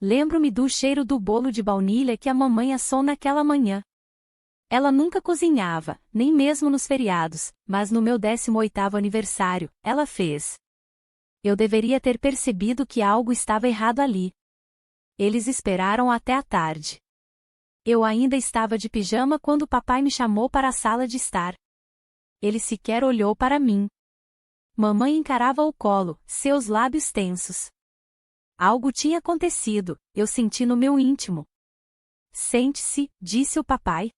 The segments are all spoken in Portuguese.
Lembro-me do cheiro do bolo de baunilha que a mamãe assou naquela manhã. Ela nunca cozinhava, nem mesmo nos feriados, mas no meu 18º aniversário, ela fez. Eu deveria ter percebido que algo estava errado ali. Eles esperaram até a tarde. Eu ainda estava de pijama quando papai me chamou para a sala de estar. Ele sequer olhou para mim. Mamãe encarava o colo, seus lábios tensos. Algo tinha acontecido, eu senti no meu íntimo. Sente-se, disse o papai.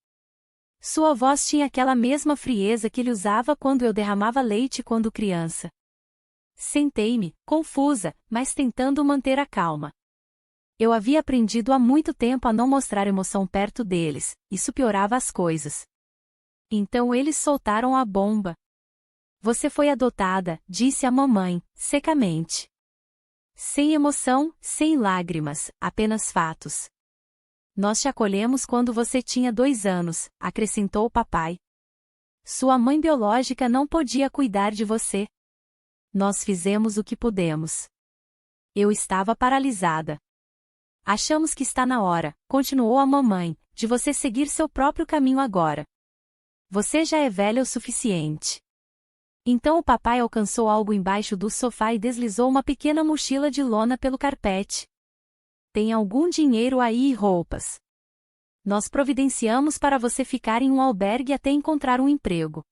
Sua voz tinha aquela mesma frieza que ele usava quando eu derramava leite quando criança. Sentei-me, confusa, mas tentando manter a calma. Eu havia aprendido há muito tempo a não mostrar emoção perto deles, isso piorava as coisas. Então eles soltaram a bomba. Você foi adotada, disse a mamãe, secamente. Sem emoção, sem lágrimas, apenas fatos. Nós te acolhemos quando você tinha 2 anos, acrescentou o papai. Sua mãe biológica não podia cuidar de você. Nós fizemos o que pudemos. Eu estava paralisada. Achamos que está na hora, continuou a mamãe, de você seguir seu próprio caminho agora. Você já é velha o suficiente. Então o papai alcançou algo embaixo do sofá e deslizou uma pequena mochila de lona pelo carpete. Tem algum dinheiro aí e roupas. Nós providenciamos para você ficar em um albergue até encontrar um emprego.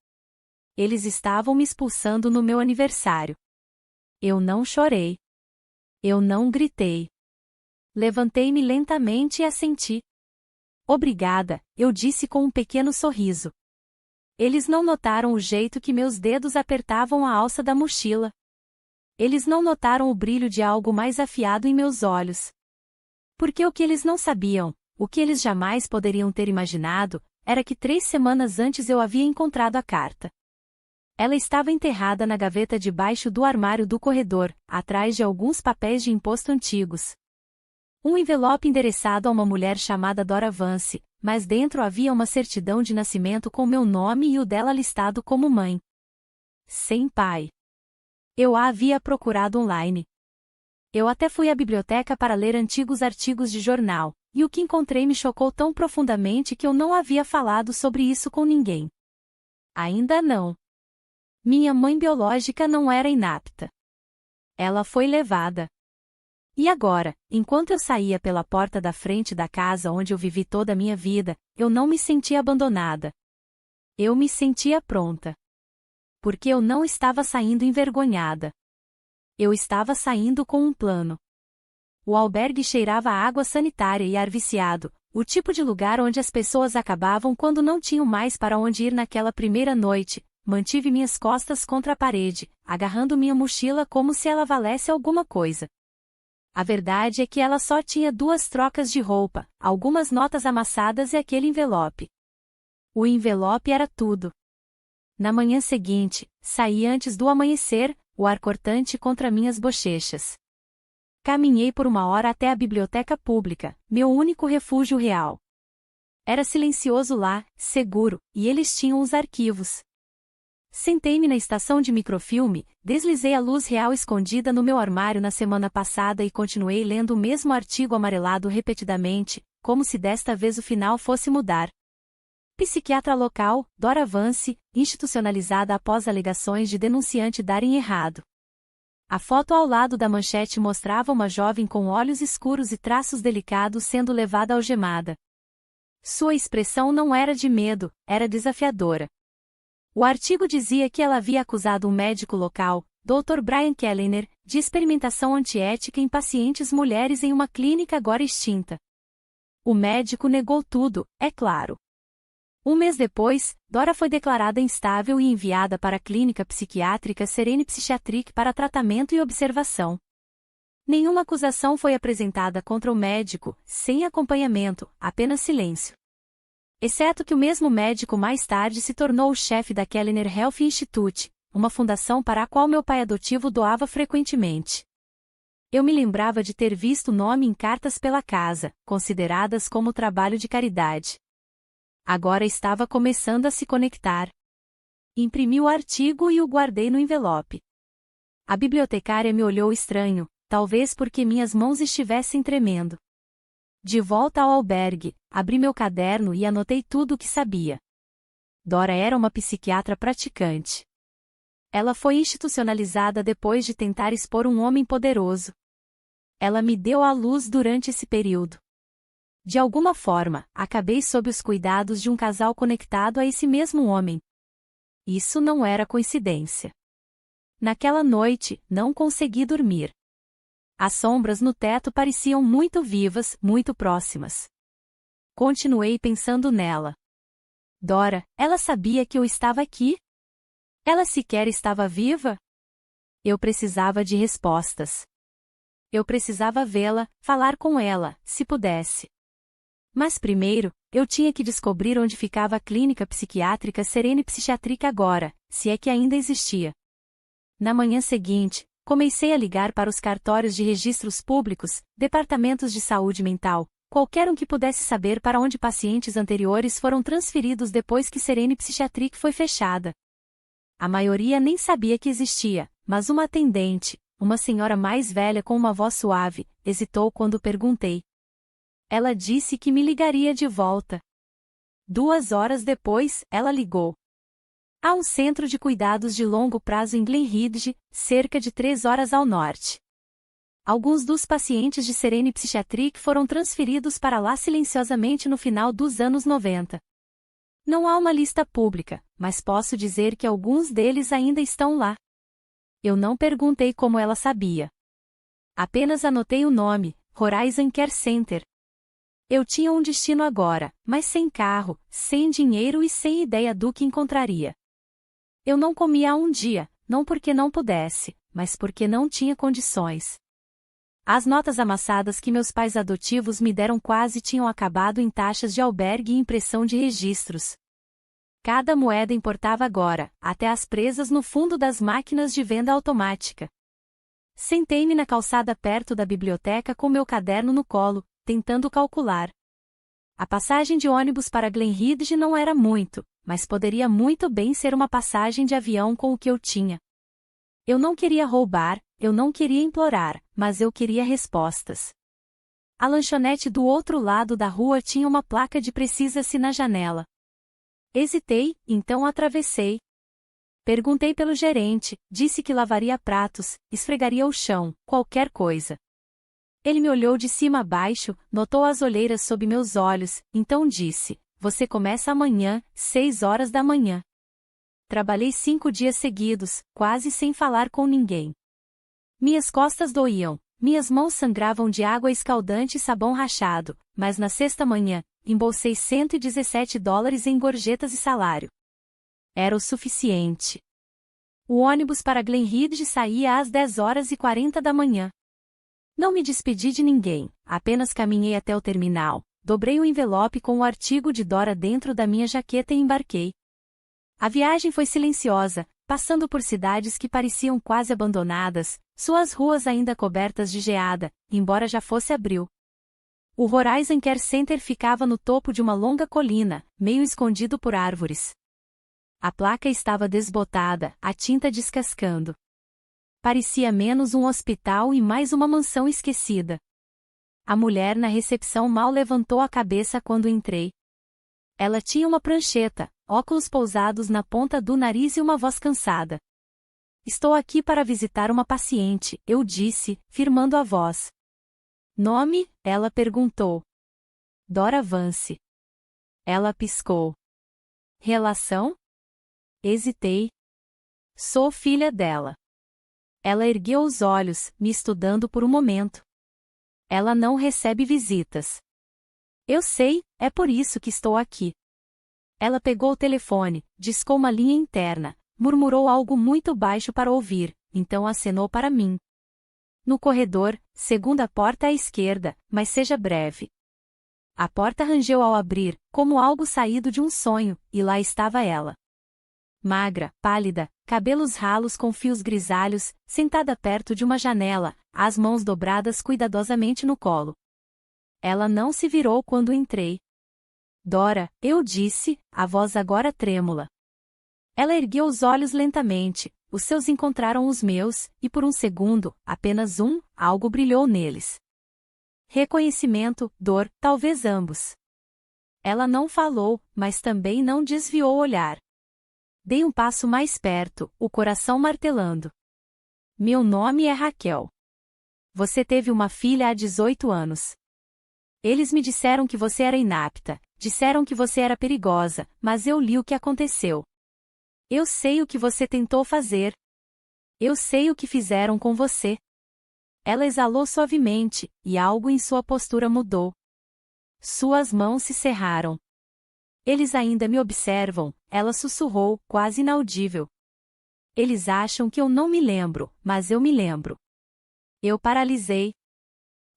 Eles estavam me expulsando no meu aniversário. Eu não chorei. Eu não gritei. Levantei-me lentamente e assenti. Obrigada, eu disse com um pequeno sorriso. Eles não notaram o jeito que meus dedos apertavam a alça da mochila. Eles não notaram o brilho de algo mais afiado em meus olhos. Porque o que eles não sabiam, o que eles jamais poderiam ter imaginado, era que 3 semanas antes eu havia encontrado a carta. Ela estava enterrada na gaveta debaixo do armário do corredor, atrás de alguns papéis de imposto antigos. Um envelope endereçado a uma mulher chamada Dora Vance, mas dentro havia uma certidão de nascimento com meu nome e o dela listado como mãe. Sem pai. Eu a havia procurado online. Eu até fui à biblioteca para ler antigos artigos de jornal, e o que encontrei me chocou tão profundamente que eu não havia falado sobre isso com ninguém. Ainda não. Minha mãe biológica não era inapta. Ela foi levada. E agora, enquanto eu saía pela porta da frente da casa onde eu vivi toda a minha vida, eu não me sentia abandonada. Eu me sentia pronta. Porque eu não estava saindo envergonhada. Eu estava saindo com um plano. O albergue cheirava a água sanitária e ar viciado, o tipo de lugar onde as pessoas acabavam quando não tinham mais para onde ir naquela primeira noite. Mantive minhas costas contra a parede, agarrando minha mochila como se ela valesse alguma coisa. A verdade é que ela só tinha 2 trocas de roupa, algumas notas amassadas e aquele envelope. O envelope era tudo. Na manhã seguinte, saí antes do amanhecer, o ar cortante contra minhas bochechas. Caminhei por 1 hora até a biblioteca pública, meu único refúgio real. Era silencioso lá, seguro, e eles tinham os arquivos. Sentei-me na estação de microfilme, deslizei a luz real escondida no meu armário na semana passada e continuei lendo o mesmo artigo amarelado repetidamente, como se desta vez o final fosse mudar. Psiquiatra local, Dora Vance, institucionalizada após alegações de denunciante darem errado. A foto ao lado da manchete mostrava uma jovem com olhos escuros e traços delicados sendo levada algemada. Sua expressão não era de medo, era desafiadora. O artigo dizia que ela havia acusado um médico local, Dr. Brian Kellner, de experimentação antiética em pacientes mulheres em uma clínica agora extinta. O médico negou tudo, é claro. 1 mês depois, Dora foi declarada instável e enviada para a clínica psiquiátrica Serene Psychiatric para tratamento e observação. Nenhuma acusação foi apresentada contra o médico, sem acompanhamento, apenas silêncio. Exceto que o mesmo médico mais tarde se tornou o chefe da Kellner Health Institute, uma fundação para a qual meu pai adotivo doava frequentemente. Eu me lembrava de ter visto o nome em cartas pela casa, consideradas como trabalho de caridade. Agora estava começando a se conectar. Imprimi o artigo e o guardei no envelope. A bibliotecária me olhou estranho, talvez porque minhas mãos estivessem tremendo. De volta ao albergue, abri meu caderno e anotei tudo o que sabia. Dora era uma psiquiatra praticante. Ela foi institucionalizada depois de tentar expor um homem poderoso. Ela me deu à luz durante esse período. De alguma forma, acabei sob os cuidados de um casal conectado a esse mesmo homem. Isso não era coincidência. Naquela noite, não consegui dormir. As sombras no teto pareciam muito vivas, muito próximas. Continuei pensando nela. Dora, ela sabia que eu estava aqui? Ela sequer estava viva? Eu precisava de respostas. Eu precisava vê-la, falar com ela, se pudesse. Mas primeiro, eu tinha que descobrir onde ficava a clínica psiquiátrica Serene Psiquiatric agora, se é que ainda existia. Na manhã seguinte, comecei a ligar para os cartórios de registros públicos, departamentos de saúde mental, qualquer um que pudesse saber para onde pacientes anteriores foram transferidos depois que Serene Psiquiatric foi fechada. A maioria nem sabia que existia, mas uma atendente, uma senhora mais velha com uma voz suave, hesitou quando perguntei. Ela disse que me ligaria de volta. 2 horas depois, ela ligou. Há um centro de cuidados de longo prazo em Glenridge, cerca de 3 horas ao norte. Alguns dos pacientes de Serene Psiquiatric foram transferidos para lá silenciosamente no final dos anos 90. Não há uma lista pública, mas posso dizer que alguns deles ainda estão lá. Eu não perguntei como ela sabia. Apenas anotei o nome, Horizon Care Center. Eu tinha um destino agora, mas sem carro, sem dinheiro e sem ideia do que encontraria. Eu não comia há um dia, não porque não pudesse, mas porque não tinha condições. As notas amassadas que meus pais adotivos me deram quase tinham acabado em taxas de albergue e impressão de registros. Cada moeda importava agora, até as presas no fundo das máquinas de venda automática. Sentei-me na calçada perto da biblioteca com meu caderno no colo, tentando calcular. A passagem de ônibus para Glenridge não era muito, mas poderia muito bem ser uma passagem de avião com o que eu tinha. Eu não queria roubar, eu não queria implorar, mas eu queria respostas. A lanchonete do outro lado da rua tinha uma placa de Precisa-se na janela. Hesitei, então atravessei. Perguntei pelo gerente, disse que lavaria pratos, esfregaria o chão, qualquer coisa. Ele me olhou de cima a baixo, notou as olheiras sob meus olhos, então disse, você começa amanhã, 6 horas da manhã. Trabalhei 5 dias seguidos, quase sem falar com ninguém. Minhas costas doíam, minhas mãos sangravam de água escaldante e sabão rachado, mas na sexta manhã, embolsei $117 em gorjetas e salário. Era o suficiente. O ônibus para Glenridge saía às 10h40 da manhã. Não me despedi de ninguém, apenas caminhei até o terminal, dobrei o envelope com o artigo de Dora dentro da minha jaqueta e embarquei. A viagem foi silenciosa, passando por cidades que pareciam quase abandonadas, suas ruas ainda cobertas de geada, embora já fosse abril. O Horizon Care Center ficava no topo de uma longa colina, meio escondido por árvores. A placa estava desbotada, a tinta descascando. Parecia menos um hospital e mais uma mansão esquecida. A mulher na recepção mal levantou a cabeça quando entrei. Ela tinha uma prancheta, óculos pousados na ponta do nariz e uma voz cansada. Estou aqui para visitar uma paciente, eu disse, firmando a voz. Nome? Ela perguntou. Dora Vance. Ela piscou. Relação? Hesitei. Sou filha dela. Ela ergueu os olhos, me estudando por um momento. Ela não recebe visitas. Eu sei, é por isso que estou aqui. Ela pegou o telefone, discou uma linha interna, murmurou algo muito baixo para ouvir, então acenou para mim. No corredor, segunda porta à esquerda, mas seja breve. A porta rangeu ao abrir, como algo saído de um sonho, e lá estava ela. Magra, pálida, cabelos ralos com fios grisalhos, sentada perto de uma janela, as mãos dobradas cuidadosamente no colo. Ela não se virou quando entrei. Dora, eu disse, a voz agora trêmula. Ela ergueu os olhos lentamente, os seus encontraram os meus, e por um segundo, apenas um, algo brilhou neles. Reconhecimento, dor, talvez ambos. Ela não falou, mas também não desviou o olhar. Dei um passo mais perto, o coração martelando. Meu nome é Raquel. Você teve uma filha há 18 anos. Eles me disseram que você era inapta, disseram que você era perigosa, mas eu li o que aconteceu. Eu sei o que você tentou fazer. Eu sei o que fizeram com você. Ela exalou suavemente, e algo em sua postura mudou. Suas mãos se cerraram. Eles ainda me observam, ela sussurrou, quase inaudível. Eles acham que eu não me lembro, mas eu me lembro. Eu paralisei.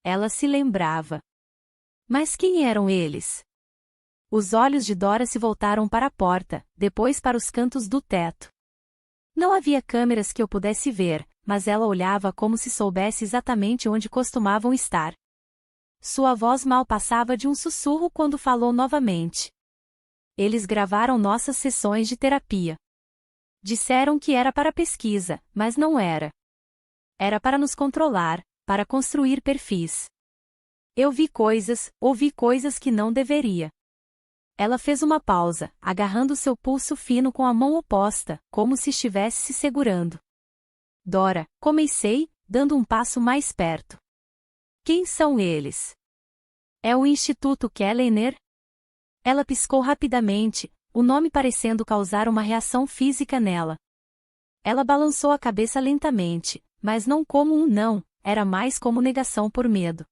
Ela se lembrava. Mas quem eram eles? Os olhos de Dora se voltaram para a porta, depois para os cantos do teto. Não havia câmeras que eu pudesse ver, mas ela olhava como se soubesse exatamente onde costumavam estar. Sua voz mal passava de um sussurro quando falou novamente. Eles gravaram nossas sessões de terapia. Disseram que era para pesquisa, mas não era. Era para nos controlar, para construir perfis. Eu ouvi coisas que não deveria. Ela fez uma pausa, agarrando seu pulso fino com a mão oposta, como se estivesse se segurando. Dora, comecei, dando um passo mais perto. Quem são eles? É o Instituto Kellener? Ela piscou rapidamente, o nome parecendo causar uma reação física nela. Ela balançou a cabeça lentamente, mas não como um não, era mais como negação por medo.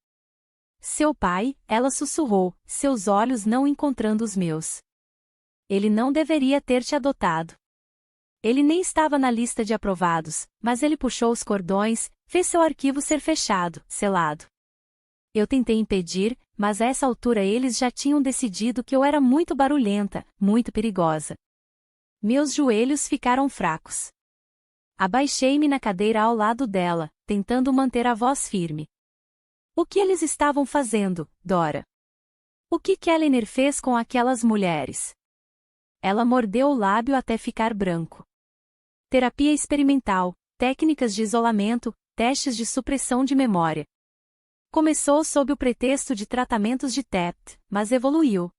Seu pai, ela sussurrou, seus olhos não encontrando os meus. Ele não deveria ter te adotado. Ele nem estava na lista de aprovados, mas ele puxou os cordões, fez seu arquivo ser fechado, selado. Eu tentei impedir, mas a essa altura eles já tinham decidido que eu era muito barulhenta, muito perigosa. Meus joelhos ficaram fracos. Abaixei-me na cadeira ao lado dela, tentando manter a voz firme. O que eles estavam fazendo, Dora? O que Kellener fez com aquelas mulheres? Ela mordeu o lábio até ficar branco. Terapia experimental, técnicas de isolamento, testes de supressão de memória. Começou sob o pretexto de tratamentos de TEPT, mas evoluiu.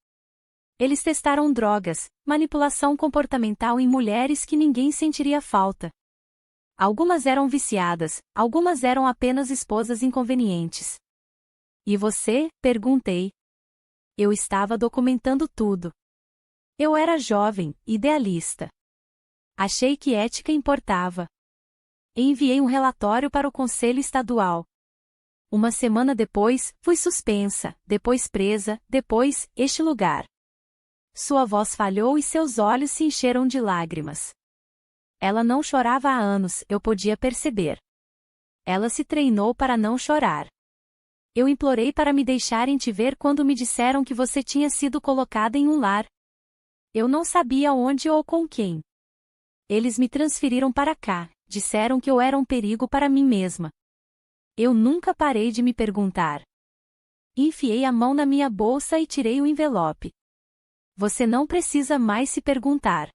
Eles testaram drogas, manipulação comportamental em mulheres que ninguém sentiria falta. Algumas eram viciadas, algumas eram apenas esposas inconvenientes. E você? Perguntei. Eu estava documentando tudo. Eu era jovem, idealista. Achei que ética importava. Enviei um relatório para o Conselho Estadual. Uma semana depois, fui suspensa, depois presa, depois, este lugar. Sua voz falhou e seus olhos se encheram de lágrimas. Ela não chorava há anos, eu podia perceber. Ela se treinou para não chorar. Eu implorei para me deixarem te ver quando me disseram que você tinha sido colocada em um lar. Eu não sabia onde ou com quem. Eles me transferiram para cá, disseram que eu era um perigo para mim mesma. Eu nunca parei de me perguntar. Enfiei a mão na minha bolsa e tirei o envelope. Você não precisa mais se perguntar.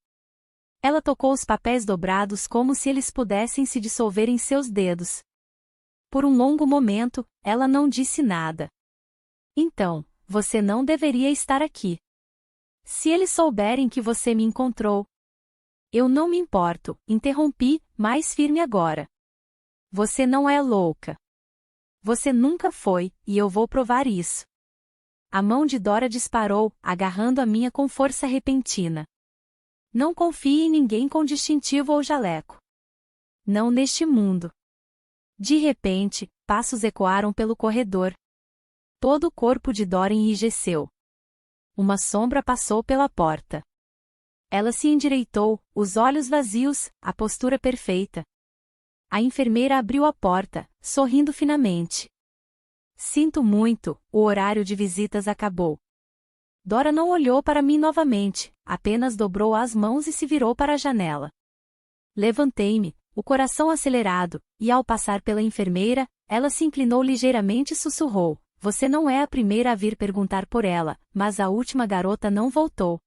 Ela tocou os papéis dobrados como se eles pudessem se dissolver em seus dedos. Por um longo momento, ela não disse nada. Então, você não deveria estar aqui. Se eles souberem que você me encontrou. Eu não me importo, interrompi, mais firme agora. Você não é louca. Você nunca foi, e eu vou provar isso. A mão de Dora disparou, agarrando a minha com força repentina. Não confie em ninguém com distintivo ou jaleco. Não neste mundo. De repente, passos ecoaram pelo corredor. Todo o corpo de Dora enrijeceu. Uma sombra passou pela porta. Ela se endireitou, os olhos vazios, a postura perfeita. A enfermeira abriu a porta, sorrindo finamente. Sinto muito, o horário de visitas acabou. Dora não olhou para mim novamente, apenas dobrou as mãos e se virou para a janela. Levantei-me, o coração acelerado, e ao passar pela enfermeira, ela se inclinou ligeiramente e sussurrou: Você não é a primeira a vir perguntar por ela, mas a última garota não voltou.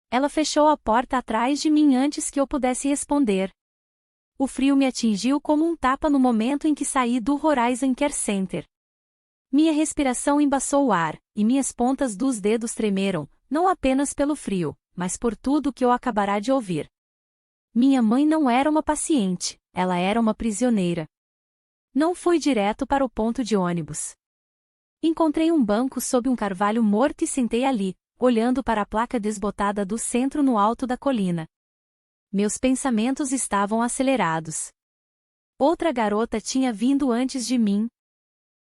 Ela fechou a porta atrás de mim antes que eu pudesse responder. O frio me atingiu como um tapa no momento em que saí do Horizon Care Center. Minha respiração embaçou o ar, e minhas pontas dos dedos tremeram, não apenas pelo frio, mas por tudo que eu acabara de ouvir. Minha mãe não era uma paciente, ela era uma prisioneira. Não fui direto para o ponto de ônibus. Encontrei um banco sob um carvalho morto e sentei ali, olhando para a placa desbotada do centro no alto da colina. Meus pensamentos estavam acelerados. Outra garota tinha vindo antes de mim.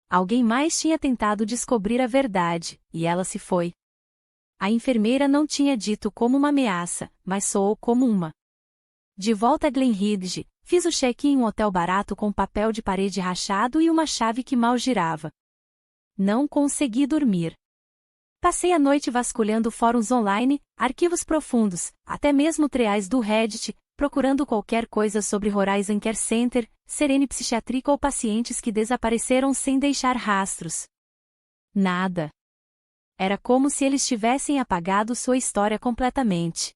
Alguém mais tinha tentado descobrir a verdade, e ela se foi. A enfermeira não tinha dito como uma ameaça, mas soou como uma. De volta a Glenridge, fiz o check-in em um hotel barato com papel de parede rachado e uma chave que mal girava. Não consegui dormir. Passei a noite vasculhando fóruns online, arquivos profundos, até mesmo threads do Reddit, procurando qualquer coisa sobre Horizon Care Center, Serene Psiquiátrica ou pacientes que desapareceram sem deixar rastros. Nada. Era como se eles tivessem apagado sua história completamente.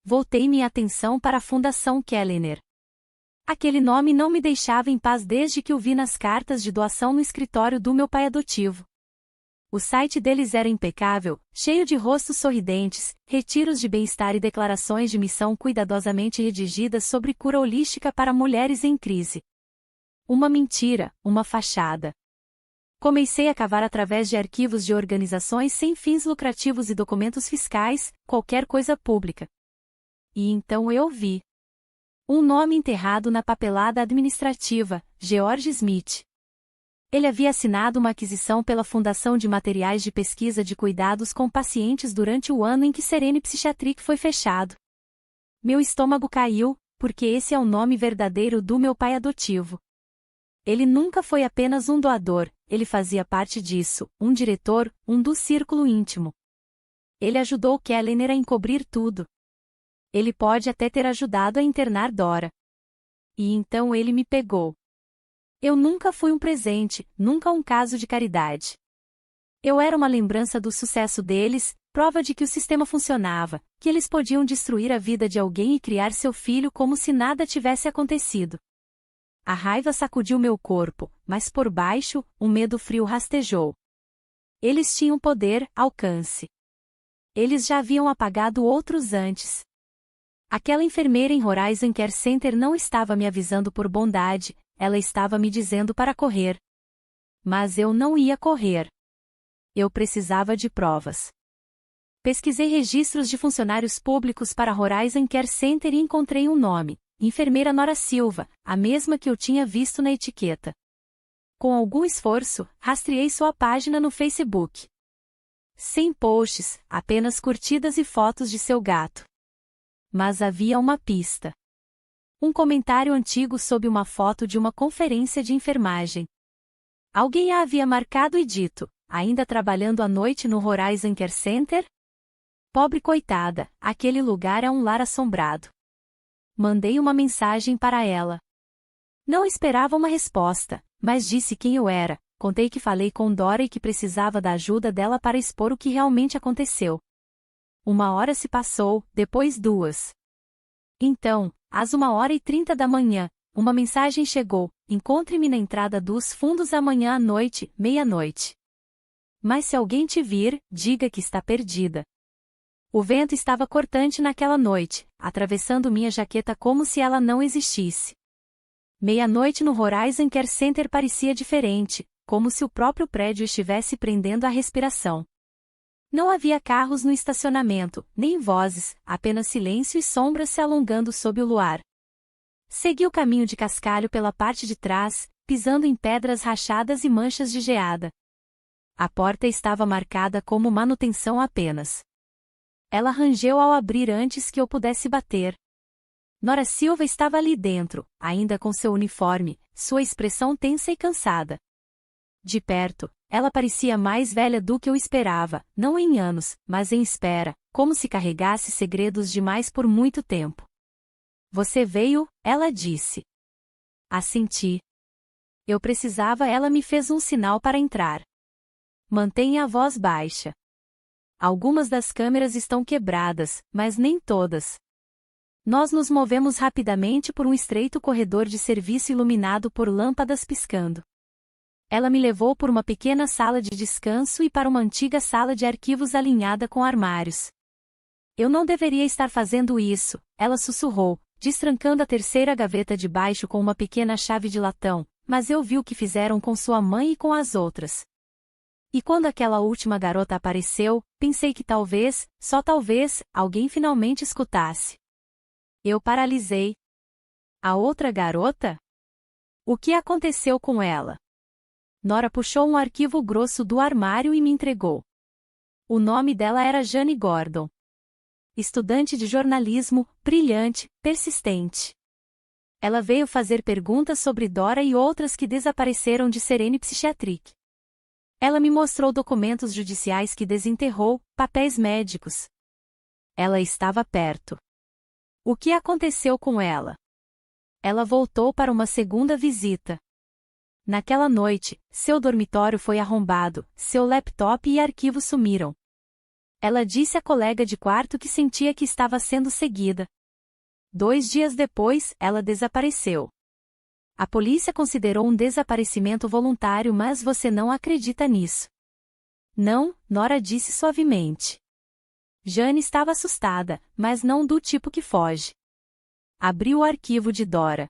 Voltei minha atenção para a Fundação Kellner. Aquele nome não me deixava em paz desde que o vi nas cartas de doação no escritório do meu pai adotivo. O site deles era impecável, cheio de rostos sorridentes, retiros de bem-estar e declarações de missão cuidadosamente redigidas sobre cura holística para mulheres em crise. Uma mentira, uma fachada. Comecei a cavar através de arquivos de organizações sem fins lucrativos e documentos fiscais, qualquer coisa pública. E então eu vi um nome enterrado na papelada administrativa, George Smith. Ele havia assinado uma aquisição pela Fundação de Materiais de Pesquisa de Cuidados com Pacientes durante o ano em que Serene Psiquiatric foi fechado. Meu estômago caiu, porque esse é o nome verdadeiro do meu pai adotivo. Ele nunca foi apenas um doador, ele fazia parte disso, um diretor, um do círculo íntimo. Ele ajudou Kellner a encobrir tudo. Ele pode até ter ajudado a internar Dora. E então ele me pegou. Eu nunca fui um presente, nunca um caso de caridade. Eu era uma lembrança do sucesso deles, prova de que o sistema funcionava, que eles podiam destruir a vida de alguém e criar seu filho como se nada tivesse acontecido. A raiva sacudiu meu corpo, mas por baixo, um medo frio rastejou. Eles tinham poder, alcance. Eles já haviam apagado outros antes. Aquela enfermeira em Horizon Care Center não estava me avisando por bondade, ela estava me dizendo para correr. Mas eu não ia correr. Eu precisava de provas. Pesquisei registros de funcionários públicos para Horizon Care Center e encontrei um nome, enfermeira Nora Silva, a mesma que eu tinha visto na etiqueta. Com algum esforço, rastreei sua página no Facebook. Sem posts, apenas curtidas e fotos de seu gato. Mas havia uma pista. Um comentário antigo sob uma foto de uma conferência de enfermagem. Alguém a havia marcado e dito, ainda trabalhando à noite no Horizon Care Center? Pobre coitada, aquele lugar é um lar assombrado. Mandei uma mensagem para ela. Não esperava uma resposta, mas disse quem eu era, contei que falei com Dora e que precisava da ajuda dela para expor o que realmente aconteceu. 1 hora se passou, depois 2. Então, às 1h30 da manhã, uma mensagem chegou: encontre-me na entrada dos fundos amanhã à noite, meia-noite. Mas se alguém te vir, diga que está perdida. O vento estava cortante naquela noite, atravessando minha jaqueta como se ela não existisse. Meia-noite no Horizon Care Center parecia diferente, como se o próprio prédio estivesse prendendo a respiração. Não havia carros no estacionamento, nem vozes, apenas silêncio e sombras se alongando sob o luar. Segui o caminho de cascalho pela parte de trás, pisando em pedras rachadas e manchas de geada. A porta estava marcada como manutenção apenas. Ela rangeu ao abrir antes que eu pudesse bater. Nora Silva estava ali dentro, ainda com seu uniforme, sua expressão tensa e cansada. De perto, ela parecia mais velha do que eu esperava, não em anos, mas em espera, como se carregasse segredos demais por muito tempo. Você veio, ela disse. Assenti. Eu precisava, ela me fez um sinal para entrar. Mantenha a voz baixa. Algumas das câmeras estão quebradas, mas nem todas. Nós nos movemos rapidamente por um estreito corredor de serviço iluminado por lâmpadas piscando. Ela me levou por uma pequena sala de descanso e para uma antiga sala de arquivos alinhada com armários. Eu não deveria estar fazendo isso, ela sussurrou, destrancando a terceira gaveta de baixo com uma pequena chave de latão, mas eu vi o que fizeram com sua mãe e com as outras. E quando aquela última garota apareceu, pensei que talvez, só talvez, alguém finalmente escutasse. Eu paralisei. A outra garota? O que aconteceu com ela? Nora puxou um arquivo grosso do armário e me entregou. O nome dela era Jane Gordon. Estudante de jornalismo, brilhante, persistente. Ela veio fazer perguntas sobre Dora e outras que desapareceram de Serene Psychiatric. Ela me mostrou documentos judiciais que desenterrou, papéis médicos. Ela estava perto. O que aconteceu com ela? Ela voltou para uma segunda visita. Naquela noite, seu dormitório foi arrombado, seu laptop e arquivos sumiram. Ela disse à colega de quarto que sentia que estava sendo seguida. 2 dias depois, ela desapareceu. A polícia considerou um desaparecimento voluntário, mas você não acredita nisso. Não, Nora disse suavemente. Jane estava assustada, mas não do tipo que foge. Abriu o arquivo de Dora.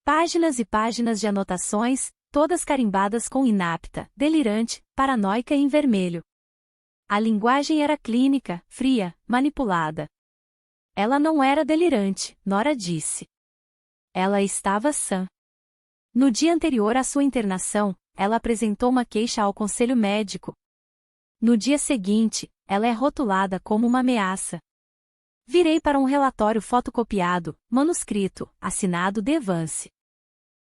Páginas e páginas de anotações, todas carimbadas com inapta, delirante, paranoica e em vermelho. A linguagem era clínica, fria, manipulada. Ela não era delirante, Nora disse. Ela estava sã. No dia anterior à sua internação, ela apresentou uma queixa ao conselho médico. No dia seguinte, ela é rotulada como uma ameaça. Virei para um relatório fotocopiado, manuscrito, assinado de Vance.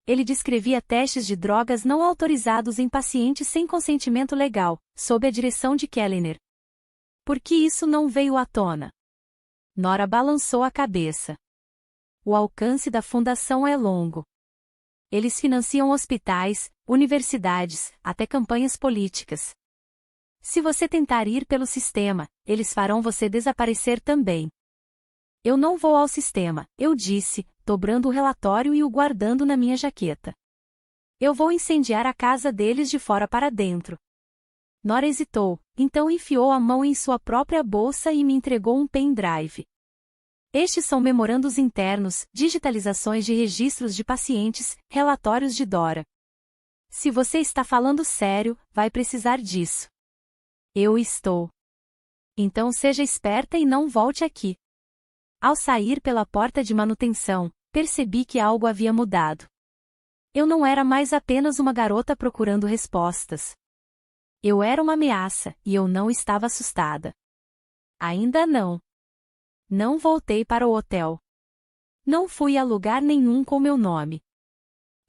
Ele descrevia testes de drogas não autorizados em pacientes sem consentimento legal, sob a direção de Kellner. Por que isso não veio à tona? Nora balançou a cabeça. O alcance da fundação é longo. Eles financiam hospitais, universidades, até campanhas políticas. Se você tentar ir pelo sistema, eles farão você desaparecer também. Eu não vou ao sistema, eu disse, dobrando o relatório e o guardando na minha jaqueta. Eu vou incendiar a casa deles de fora para dentro. Nora hesitou, então enfiou a mão em sua própria bolsa e me entregou um pendrive. Estes são memorandos internos, digitalizações de registros de pacientes, relatórios de Dora. Se você está falando sério, vai precisar disso. Eu estou. Então seja esperta e não volte aqui. Ao sair pela porta de manutenção, percebi que algo havia mudado. Eu não era mais apenas uma garota procurando respostas. Eu era uma ameaça, e eu não estava assustada. Ainda não. Não voltei para o hotel. Não fui a lugar nenhum com meu nome.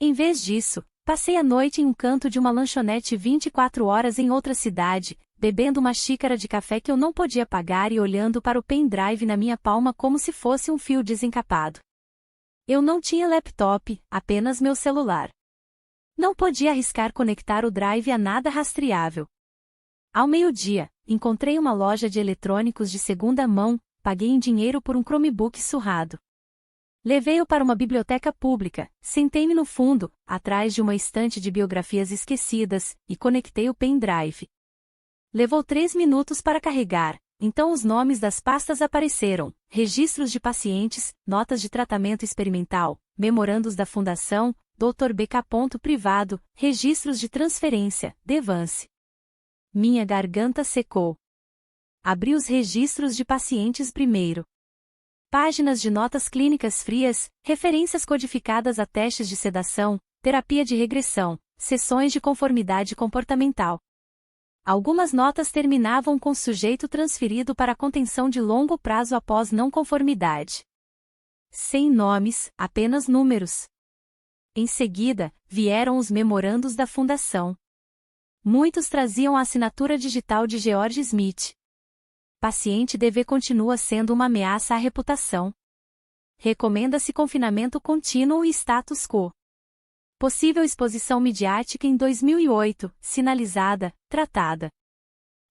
Em vez disso, passei a noite em um canto de uma lanchonete 24 horas em outra cidade, bebendo uma xícara de café que eu não podia pagar e olhando para o pendrive na minha palma como se fosse um fio desencapado. Eu não tinha laptop, apenas meu celular. Não podia arriscar conectar o drive a nada rastreável. Ao meio-dia, encontrei uma loja de eletrônicos de segunda mão, paguei em dinheiro por um Chromebook surrado. Levei-o para uma biblioteca pública, sentei-me no fundo, atrás de uma estante de biografias esquecidas, e conectei o pendrive. Levou 3 minutos para carregar, então os nomes das pastas apareceram: registros de pacientes, notas de tratamento experimental, memorandos da fundação, Dr. BK. Privado, registros de transferência, Devance. Minha garganta secou. Abri os registros de pacientes primeiro. Páginas de notas clínicas frias, referências codificadas a testes de sedação, terapia de regressão, sessões de conformidade comportamental. Algumas notas terminavam com sujeito transferido para contenção de longo prazo após não conformidade. Sem nomes, apenas números. Em seguida, vieram os memorandos da fundação. Muitos traziam a assinatura digital de George Smith. Paciente DV continua sendo uma ameaça à reputação. Recomenda-se confinamento contínuo e status quo. Possível exposição midiática em 2008, sinalizada, tratada.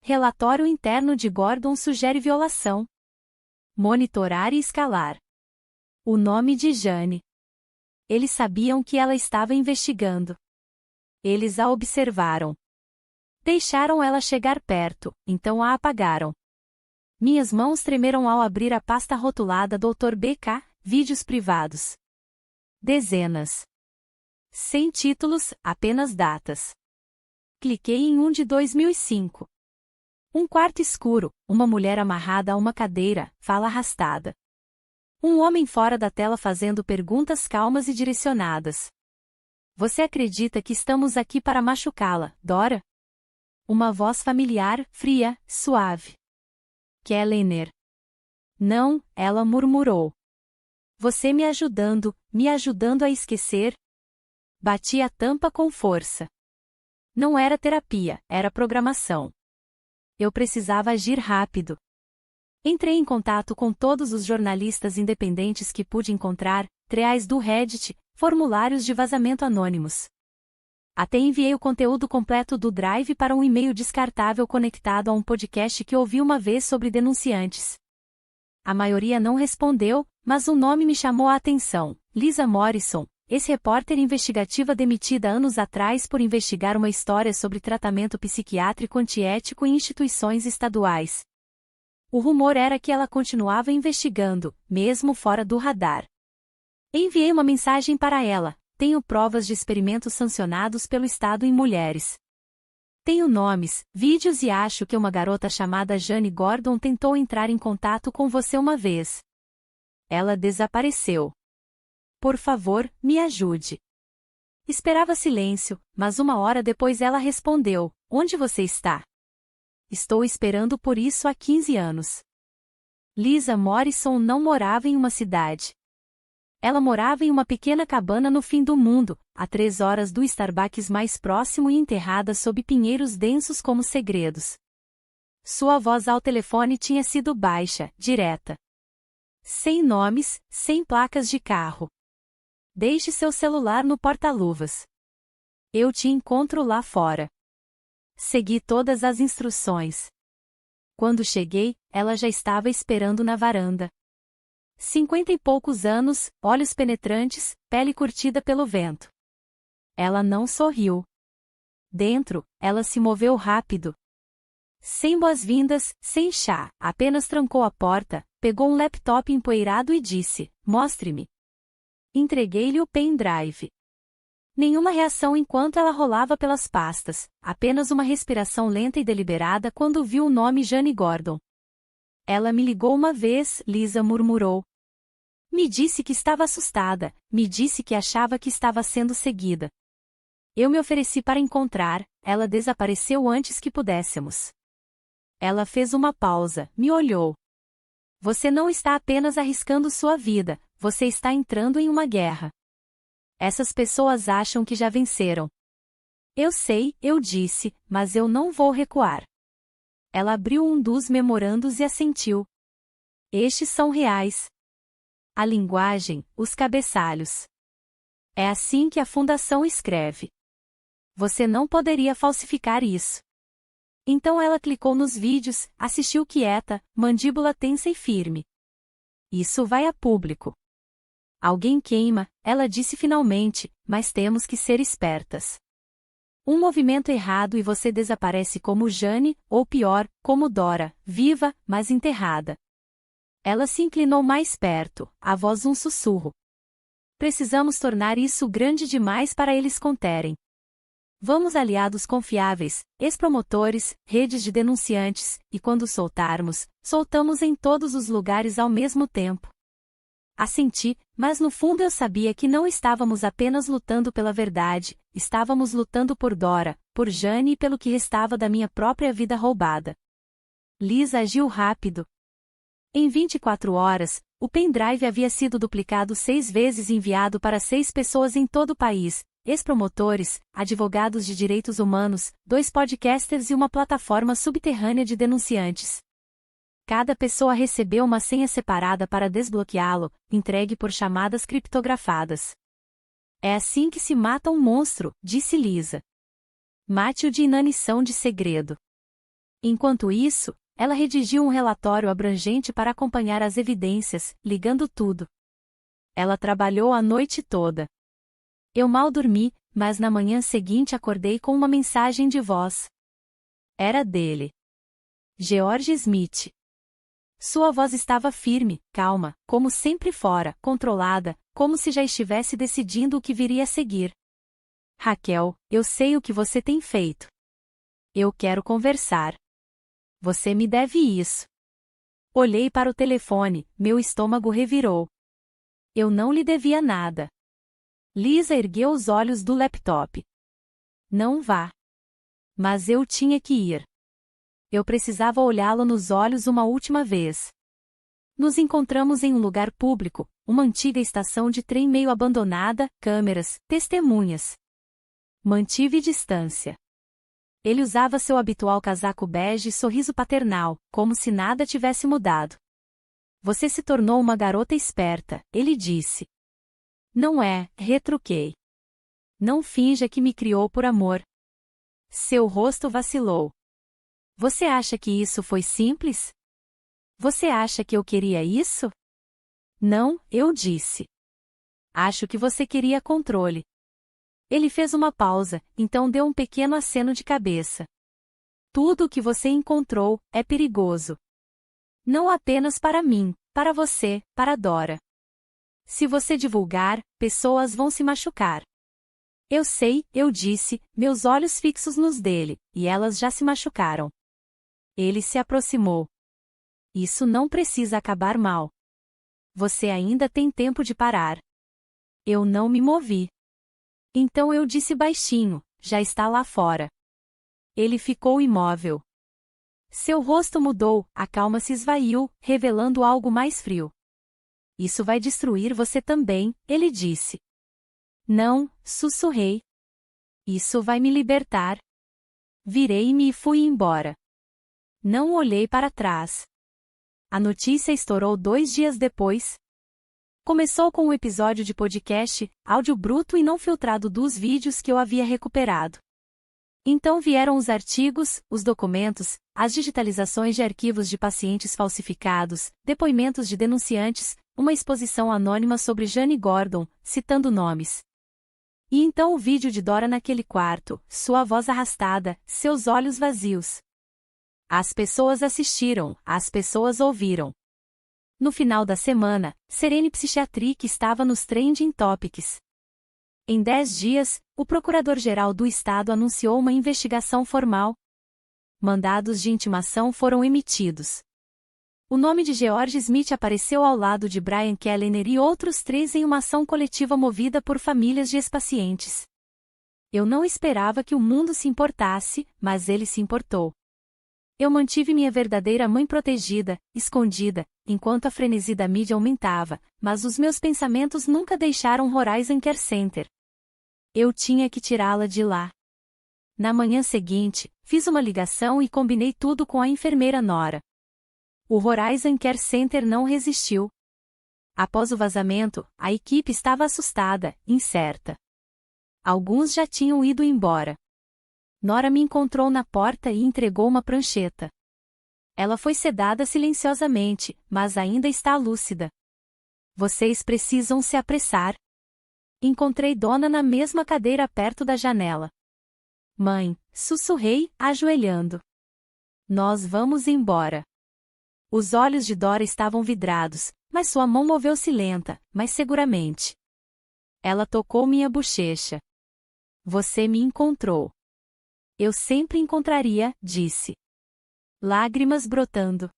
Relatório interno de Gordon sugere violação. Monitorar e escalar. O nome de Jane. Eles sabiam que ela estava investigando. Eles a observaram. Deixaram ela chegar perto, então a apagaram. Minhas mãos tremeram ao abrir a pasta rotulada Dr. BK, vídeos privados. Dezenas. Sem títulos, apenas datas. Cliquei em um de 2005. Um quarto escuro, uma mulher amarrada a uma cadeira, fala arrastada. Um homem fora da tela fazendo perguntas calmas e direcionadas. Você acredita que estamos aqui para machucá-la, Dora? Uma voz familiar, fria, suave. Kellener. Não, ela murmurou. Você me ajudando a esquecer? Bati a tampa com força. Não era terapia, era programação. Eu precisava agir rápido. Entrei em contato com todos os jornalistas independentes que pude encontrar, threads do Reddit, formulários de vazamento anônimos. Até enviei o conteúdo completo do Drive para um e-mail descartável conectado a um podcast que ouvi uma vez sobre denunciantes. A maioria não respondeu, mas um nome me chamou a atenção: Lisa Morrison, ex-repórter investigativa demitida anos atrás por investigar uma história sobre tratamento psiquiátrico antiético em instituições estaduais. O rumor era que ela continuava investigando, mesmo fora do radar. Enviei uma mensagem para ela: tenho provas de experimentos sancionados pelo Estado em mulheres. Tenho nomes, vídeos e acho que uma garota chamada Jane Gordon tentou entrar em contato com você uma vez. Ela desapareceu. Por favor, me ajude. Esperava silêncio, mas uma hora depois ela respondeu: onde você está? Estou esperando por isso há 15 anos. Lisa Morrison não morava em uma cidade. Ela morava em uma pequena cabana no fim do mundo, a 3 horas do Starbucks mais próximo e enterrada sob pinheiros densos como segredos. Sua voz ao telefone tinha sido baixa, direta. Sem nomes, sem placas de carro. Deixe seu celular no porta-luvas. Eu te encontro lá fora. Segui todas as instruções. Quando cheguei, ela já estava esperando na varanda. 50 e poucos anos, olhos penetrantes, pele curtida pelo vento. Ela não sorriu. Dentro, ela se moveu rápido. Sem boas-vindas, sem chá, apenas trancou a porta, pegou um laptop empoeirado e disse: mostre-me. Entreguei-lhe o pendrive. Nenhuma reação enquanto ela rolava pelas pastas, apenas uma respiração lenta e deliberada quando viu o nome Jane Gordon. Ela me ligou uma vez, Lisa murmurou. Me disse que estava assustada, me disse que achava que estava sendo seguida. Eu me ofereci para encontrar, ela desapareceu antes que pudéssemos. Ela fez uma pausa, me olhou. Você não está apenas arriscando sua vida, você está entrando em uma guerra. Essas pessoas acham que já venceram. Eu sei, eu disse, mas eu não vou recuar. Ela abriu um dos memorandos e assentiu. Estes são reais. A linguagem, os cabeçalhos. É assim que a Fundação escreve. Você não poderia falsificar isso. Então ela clicou nos vídeos, assistiu quieta, mandíbula tensa e firme. Isso vai a público. Alguém queima, ela disse finalmente, mas temos que ser espertas. Um movimento errado e você desaparece como Jane, ou pior, como Dora, viva, mas enterrada. Ela se inclinou mais perto, a voz um sussurro. Precisamos tornar isso grande demais para eles conterem. Vamos aliados confiáveis, ex-promotores, redes de denunciantes, e quando soltarmos, soltamos em todos os lugares ao mesmo tempo. Assenti, mas no fundo eu sabia que não estávamos apenas lutando pela verdade, estávamos lutando por Dora, por Jane e pelo que restava da minha própria vida roubada. Lisa agiu rápido. Em 24 horas, o pendrive havia sido duplicado 6 vezes e enviado para 6 pessoas em todo o país, ex-promotores, advogados de direitos humanos, 2 podcasters e uma plataforma subterrânea de denunciantes. Cada pessoa recebeu uma senha separada para desbloqueá-lo, entregue por chamadas criptografadas. É assim que se mata um monstro, disse Lisa. Mate-o de inanição de segredo. Enquanto isso, ela redigiu um relatório abrangente para acompanhar as evidências, ligando tudo. Ela trabalhou a noite toda. Eu mal dormi, mas na manhã seguinte acordei com uma mensagem de voz. Era dele. George Smith. Sua voz estava firme, calma, como sempre fora, controlada, como se já estivesse decidindo o que viria a seguir. Raquel, eu sei o que você tem feito. Eu quero conversar. Você me deve isso. Olhei para o telefone, meu estômago revirou. Eu não lhe devia nada. Lisa ergueu os olhos do laptop. Não vá. Mas eu tinha que ir. Eu precisava olhá-lo nos olhos uma última vez. Nos encontramos em um lugar público, uma antiga estação de trem meio abandonada, câmeras, testemunhas. Mantive distância. Ele usava seu habitual casaco bege e sorriso paternal, como se nada tivesse mudado. Você se tornou uma garota esperta, ele disse. Não é, retruquei. Não finja que me criou por amor. Seu rosto vacilou. Você acha que isso foi simples? Você acha que eu queria isso? Não, eu disse. Acho que você queria controle. Ele fez uma pausa, então deu um pequeno aceno de cabeça. Tudo o que você encontrou é perigoso. Não apenas para mim, para você, para Dora. Se você divulgar, pessoas vão se machucar. Eu sei, eu disse, meus olhos fixos nos dele, e elas já se machucaram. Ele se aproximou. Isso não precisa acabar mal. Você ainda tem tempo de parar. Eu não me movi. Então eu disse baixinho, já está lá fora. Ele ficou imóvel. Seu rosto mudou, a calma se esvaiu, revelando algo mais frio. Isso vai destruir você também, ele disse. Não, sussurrei. Isso vai me libertar. Virei-me e fui embora. Não olhei para trás. A notícia estourou 2 dias depois. Começou com um episódio de podcast, áudio bruto e não filtrado dos vídeos que eu havia recuperado. Então vieram os artigos, os documentos, as digitalizações de arquivos de pacientes falsificados, depoimentos de denunciantes, uma exposição anônima sobre Jane Gordon, citando nomes. E então o vídeo de Dora naquele quarto, sua voz arrastada, seus olhos vazios. As pessoas assistiram, as pessoas ouviram. No final da semana, Serene Psychiatric estava nos Trending Topics. Em 10 dias, o Procurador-Geral do Estado anunciou uma investigação formal. Mandados de intimação foram emitidos. O nome de George Smith apareceu ao lado de Brian Kellner e outros 3 em uma ação coletiva movida por famílias de ex-pacientes. Eu não esperava que o mundo se importasse, mas ele se importou. Eu mantive minha verdadeira mãe protegida, escondida, enquanto a frenesi da mídia aumentava, mas os meus pensamentos nunca deixaram Horizon Care Center. Eu tinha que tirá-la de lá. Na manhã seguinte, fiz uma ligação e combinei tudo com a enfermeira Nora. O Horizon Care Center não resistiu. Após o vazamento, a equipe estava assustada, incerta. Alguns já tinham ido embora. Nora me encontrou na porta e entregou uma prancheta. Ela foi sedada silenciosamente, mas ainda está lúcida. Vocês precisam se apressar. Encontrei Dona na mesma cadeira perto da janela. Mãe, sussurrei, ajoelhando. Nós vamos embora. Os olhos de Dora estavam vidrados, mas sua mão moveu-se lenta, mas seguramente. Ela tocou minha bochecha. Você me encontrou. Eu sempre encontraria, disse. Lágrimas brotando.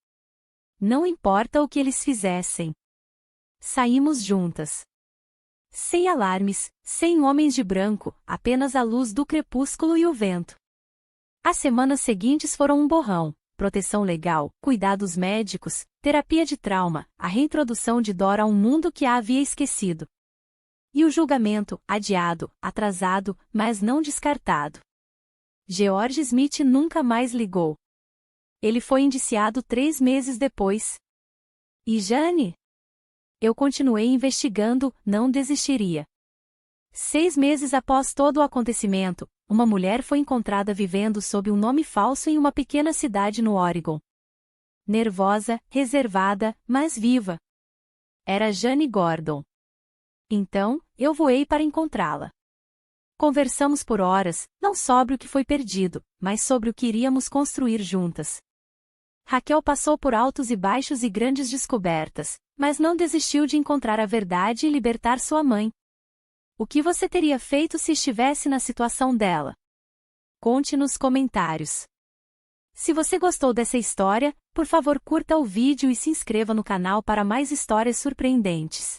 Não importa o que eles fizessem. Saímos juntas. Sem alarmes, sem homens de branco, apenas a luz do crepúsculo e o vento. As semanas seguintes foram um borrão: proteção legal, cuidados médicos, terapia de trauma, a reintrodução de Dora a um mundo que a havia esquecido. E o julgamento, adiado, atrasado, mas não descartado. George Smith nunca mais ligou. Ele foi indiciado 3 meses depois. E Jane? Eu continuei investigando, não desistiria. 6 meses após todo o acontecimento, uma mulher foi encontrada vivendo sob um nome falso em uma pequena cidade no Oregon. Nervosa, reservada, mas viva. Era Jane Gordon. Então, eu voei para encontrá-la. Conversamos por horas, não sobre o que foi perdido, mas sobre o que iríamos construir juntas. Raquel passou por altos e baixos e grandes descobertas, mas não desistiu de encontrar a verdade e libertar sua mãe. O que você teria feito se estivesse na situação dela? Conte nos comentários. Se você gostou dessa história, por favor curta o vídeo e se inscreva no canal para mais histórias surpreendentes.